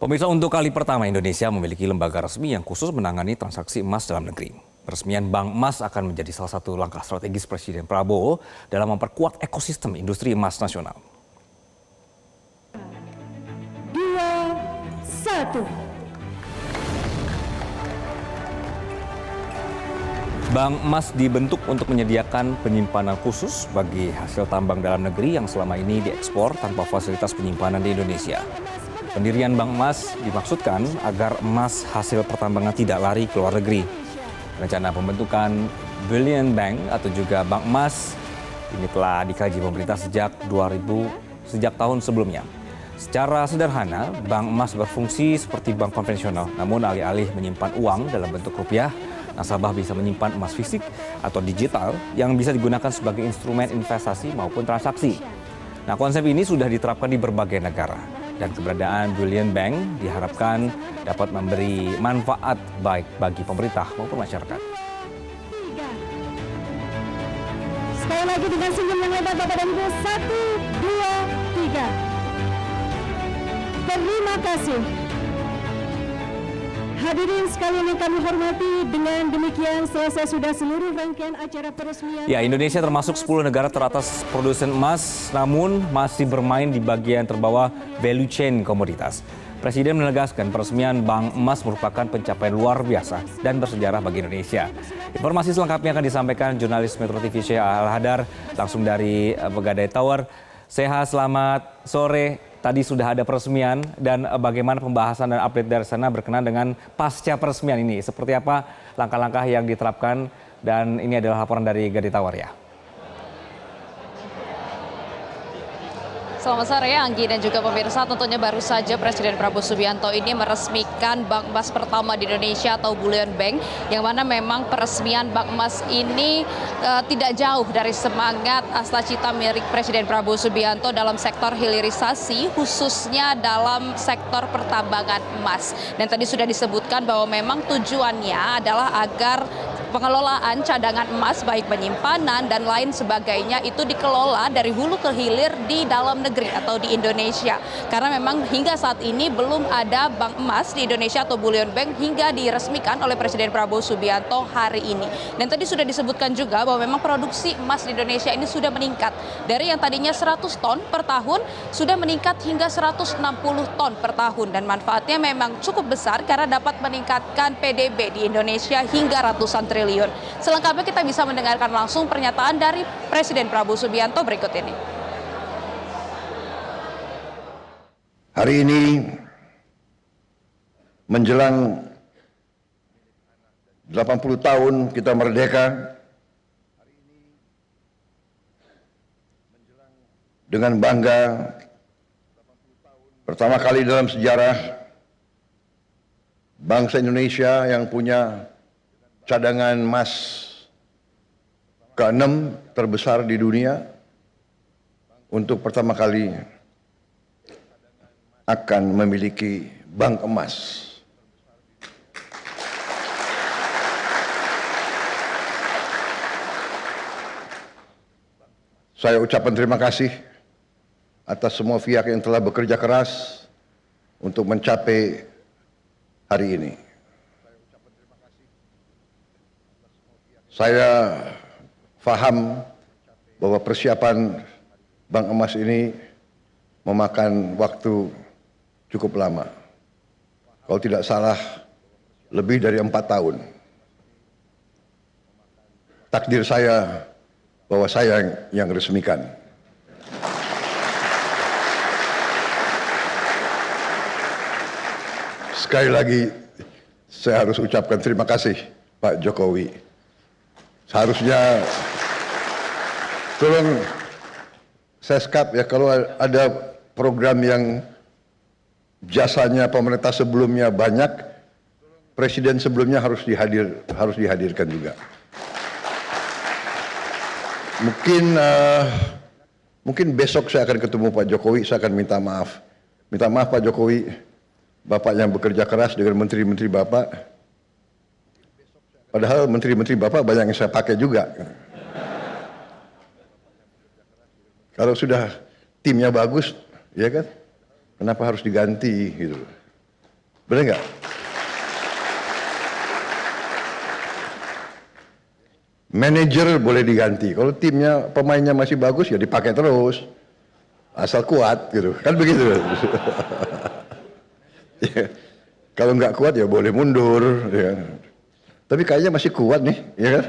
Pemirsa, untuk kali pertama Indonesia memiliki lembaga resmi yang khusus menangani transaksi emas dalam negeri. Peresmian Bank Emas akan menjadi salah satu langkah strategis Presiden Prabowo dalam memperkuat ekosistem industri emas nasional. 2, 1. Bank Emas dibentuk untuk menyediakan penyimpanan khusus bagi hasil tambang dalam negeri yang selama ini diekspor tanpa fasilitas penyimpanan di Indonesia. Pendirian Bank Emas dimaksudkan agar emas hasil pertambangan tidak lari ke luar negeri. Rencana pembentukan Bullion Bank atau juga Bank Emas ini telah dikaji pemerintah sejak tahun sebelumnya. Secara sederhana, bank emas berfungsi seperti bank konvensional, namun alih-alih menyimpan uang dalam bentuk rupiah, nasabah bisa menyimpan emas fisik atau digital yang bisa digunakan sebagai instrumen investasi maupun transaksi. Nah, konsep ini sudah diterapkan di berbagai negara dan keberadaan Bullion Bank diharapkan dapat memberi manfaat baik bagi pemerintah maupun masyarakat. Sekali lagi dengan senyum yang lebar Bapak dan Ibu. 1, 2, 3. Terima kasih. Hadirin sekalian yang kami hormati, dengan demikian selesai sudah seluruh rangkaian acara peresmian. Ya, Indonesia termasuk 10 negara teratas produsen emas, namun masih bermain di bagian terbawah value chain komoditas. Presiden menegaskan peresmian Bank Emas merupakan pencapaian luar biasa dan bersejarah bagi Indonesia. Informasi selengkapnya akan disampaikan jurnalis Metro TV Syekh Al-Hadar langsung dari Pegadaian Tower. Sehat, selamat sore. Tadi sudah ada peresmian dan bagaimana pembahasan dan update dari sana berkenaan dengan pasca peresmian ini. Seperti apa langkah-langkah yang diterapkan dan ini adalah laporan dari Gadai Tower ya. Selamat sore Anggi dan juga pemirsa, tentunya baru saja Presiden Prabowo Subianto ini meresmikan Bank Emas pertama di Indonesia atau Bullion Bank, yang mana memang peresmian Bank Emas ini tidak jauh dari semangat cita milik Presiden Prabowo Subianto dalam sektor hilirisasi, khususnya dalam sektor pertambangan emas. Dan tadi sudah disebutkan bahwa memang tujuannya adalah agar pengelolaan cadangan emas baik penyimpanan dan lain sebagainya itu dikelola dari hulu ke hilir di dalam negeri atau di Indonesia. Karena memang hingga saat ini belum ada bank emas di Indonesia atau Bullion Bank hingga diresmikan oleh Presiden Prabowo Subianto hari ini. Dan tadi sudah disebutkan juga bahwa memang produksi emas di Indonesia ini sudah meningkat. Dari yang tadinya 100 ton per tahun sudah meningkat hingga 160 ton per tahun. Dan manfaatnya memang cukup besar karena dapat meningkatkan PDB di Indonesia hingga ratusan triliun. Selengkapnya kita bisa mendengarkan langsung pernyataan dari Presiden Prabowo Subianto berikut ini. Hari ini menjelang 80 tahun kita merdeka, dengan bangga pertama kali dalam sejarah bangsa Indonesia yang punya cadangan emas ke-6 terbesar di dunia, untuk pertama kali akan memiliki bank emas. Saya ucapkan terima kasih atas semua pihak yang telah bekerja keras untuk mencapai hari ini. Saya paham bahwa persiapan bank emas ini memakan waktu cukup lama. Kalau tidak salah, lebih dari 4 tahun. Takdir saya bahwa saya yang resmikan. Sekali lagi, saya harus ucapkan terima kasih Pak Jokowi. Seharusnya tolong Seskap ya, kalau ada program yang jasanya pemerintah sebelumnya banyak, presiden sebelumnya harus dihadirkan juga. Mungkin besok saya akan ketemu Pak Jokowi, saya akan minta maaf. Minta maaf Pak Jokowi, Bapak yang bekerja keras dengan menteri-menteri Bapak. Padahal menteri-menteri Bapak banyak yang saya pakai juga. Kalau sudah timnya bagus, ya kan? Kenapa harus diganti gitu? Benar nggak? Manajer boleh diganti. Kalau timnya pemainnya masih bagus ya dipakai terus. Asal kuat gitu. Kan begitu. Ya. Kalau nggak kuat ya boleh mundur. Ya. Tapi kayaknya masih kuat nih, ya kan?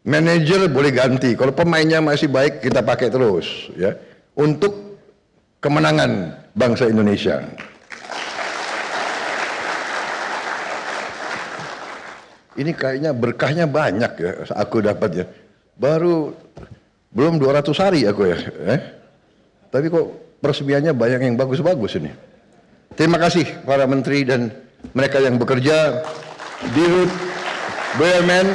Manajer boleh ganti. Kalau pemainnya masih baik kita pakai terus, ya. Untuk kemenangan bangsa Indonesia. Ini kayaknya berkahnya banyak ya aku dapat ya. Baru belum 200 hari aku ya. Tapi kok peresmiannya banyak yang bagus-bagus ini. Terima kasih para menteri dan mereka yang bekerja di BUMN.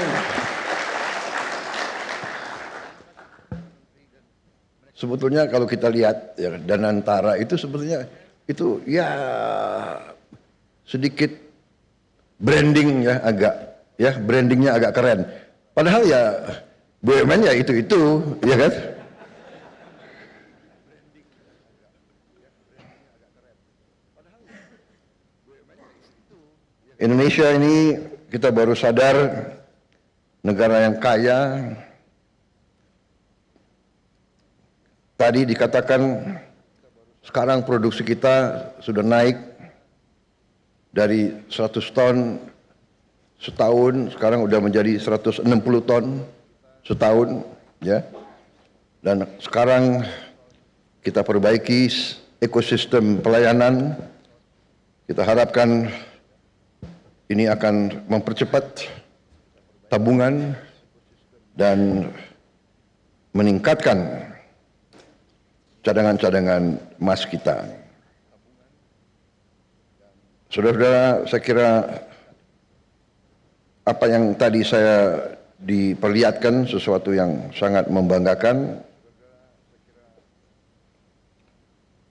Sebetulnya kalau kita lihat ya, Danantara itu sebetulnya itu ya sedikit branding ya brandingnya agak keren. Padahal ya BUMN ya itu ya kan. Indonesia ini kita baru sadar negara yang kaya. Tadi dikatakan sekarang produksi kita sudah naik dari 100 ton setahun, sekarang udah menjadi 160 ton setahun, ya. Dan sekarang kita perbaiki ekosistem pelayanan. Kita harapkan ini akan mempercepat tabungan dan meningkatkan cadangan-cadangan emas kita. Saudara-saudara, saya kira apa yang tadi saya diperlihatkan sesuatu yang sangat membanggakan.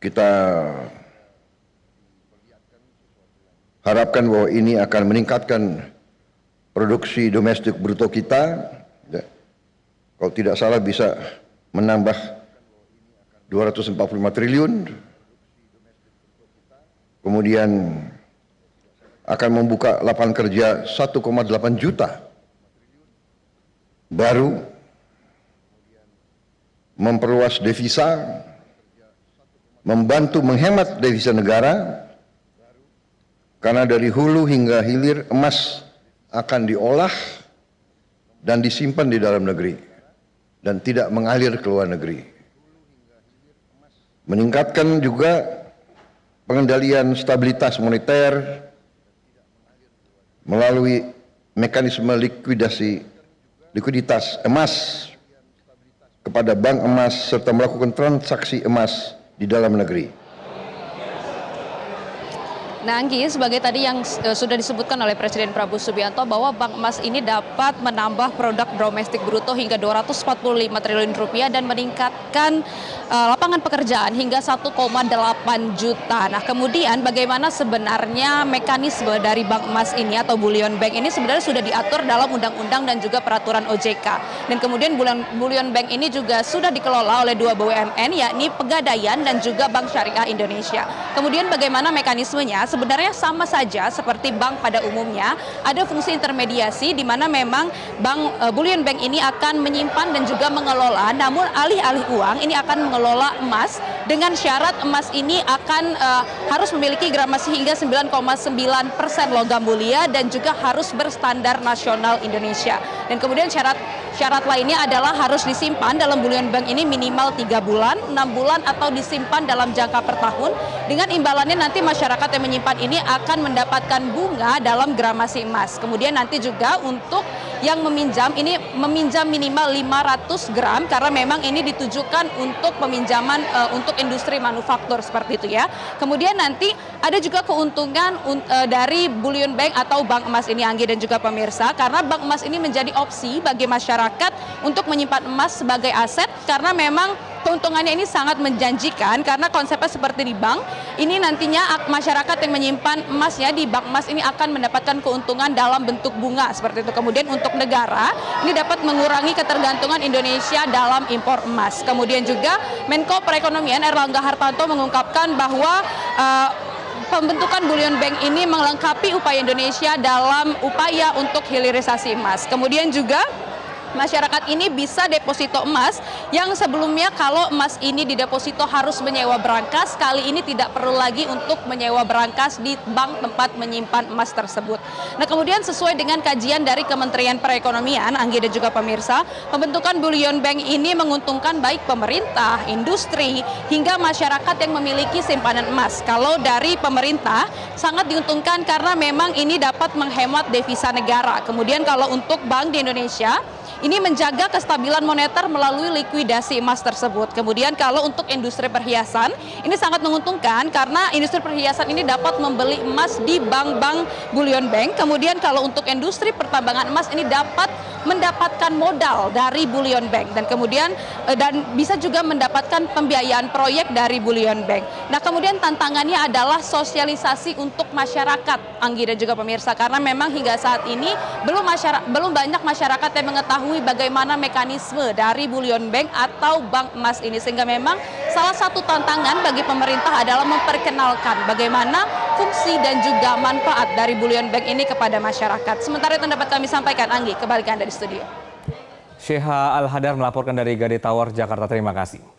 Kita harapkan bahwa ini akan meningkatkan produksi domestik bruto kita. Ya. Kalau tidak salah bisa menambah 245 triliun, kemudian akan membuka lapangan kerja 1,8 juta baru, memperluas devisa, membantu menghemat devisa negara, karena dari hulu hingga hilir emas akan diolah dan disimpan di dalam negeri dan tidak mengalir ke luar negeri. Meningkatkan juga pengendalian stabilitas moneter melalui mekanisme likuiditas emas kepada bank emas serta melakukan transaksi emas di dalam negeri. Nah, Anggi, sebagai tadi yang sudah disebutkan oleh Presiden Prabowo Subianto bahwa bank emas ini dapat menambah produk domestik bruto hingga 245 triliun rupiah dan meningkatkan lapangan pekerjaan hingga 1,8 juta. Nah, kemudian bagaimana sebenarnya mekanisme dari bank emas ini atau bullion bank ini sebenarnya sudah diatur dalam undang-undang dan juga peraturan OJK. Dan kemudian bullion bank ini juga sudah dikelola oleh dua BUMN, yakni Pegadaian dan juga Bank Syariah Indonesia. Kemudian bagaimana mekanismenya? Sebenarnya sama saja seperti bank pada umumnya, ada fungsi intermediasi di mana memang bullion bank ini akan menyimpan dan juga mengelola, namun alih-alih uang ini akan mengelola emas dengan syarat emas ini akan harus memiliki gramasi hingga 9,9% logam mulia dan juga harus berstandar nasional Indonesia. Dan kemudian syarat lainnya adalah harus disimpan dalam bullion bank ini minimal 3 bulan, 6 bulan atau disimpan dalam jangka per tahun. Dengan imbalannya nanti masyarakat yang menyimpan ini akan mendapatkan bunga dalam gramasi emas. Kemudian nanti juga untuk yang meminjam ini meminjam minimal 500 gram karena memang ini ditujukan untuk peminjaman untuk industri manufaktur seperti itu ya. Kemudian nanti ada juga keuntungan dari bullion bank atau bank emas ini, Anggi dan juga pemirsa, karena bank emas ini menjadi opsi bagi masyarakat untuk menyimpan emas sebagai aset karena memang keuntungannya ini sangat menjanjikan karena konsepnya seperti di bank. Ini nantinya masyarakat yang menyimpan emasnya di bank emas ini akan mendapatkan keuntungan dalam bentuk bunga seperti itu. Kemudian untuk negara ini dapat mengurangi ketergantungan Indonesia dalam impor emas. Kemudian juga Menko Perekonomian Erlangga Hartarto mengungkapkan bahwa pembentukan Bullion Bank ini melengkapi upaya Indonesia dalam upaya untuk hilirisasi emas. Kemudian juga masyarakat ini bisa deposito emas yang sebelumnya kalau emas ini dideposito harus menyewa berangkas, kali ini tidak perlu lagi untuk menyewa berangkas di bank tempat menyimpan emas tersebut. Nah, kemudian sesuai dengan kajian dari Kementerian Perekonomian, Anggi dan juga pemirsa, pembentukan Bullion Bank ini menguntungkan baik pemerintah, industri, hingga masyarakat yang memiliki simpanan emas. Kalau dari pemerintah sangat diuntungkan karena memang ini dapat menghemat devisa negara. Kemudian kalau untuk bank di Indonesia, ini menjaga kestabilan moneter melalui likuidasi emas tersebut. Kemudian kalau untuk industri perhiasan, ini sangat menguntungkan karena industri perhiasan ini dapat membeli emas di bank-bank Bullion Bank. Kemudian kalau untuk industri pertambangan emas ini dapat mendapatkan modal dari Bullion Bank dan kemudian bisa juga mendapatkan pembiayaan proyek dari Bullion Bank. Nah, kemudian tantangannya adalah sosialisasi untuk masyarakat, Anggi dan juga pemirsa, karena memang hingga saat ini belum banyak masyarakat yang mengetahui bagaimana mekanisme dari Bullion Bank atau bank emas ini, sehingga memang salah satu tantangan bagi pemerintah adalah memperkenalkan bagaimana fungsi dan juga manfaat dari Bullion Bank ini kepada masyarakat. Sementara itu dapat kami sampaikan, Anggi, kembali ke Anda di studio. Sheha Al-Hadar melaporkan dari Gade Tower, Jakarta. Terima kasih.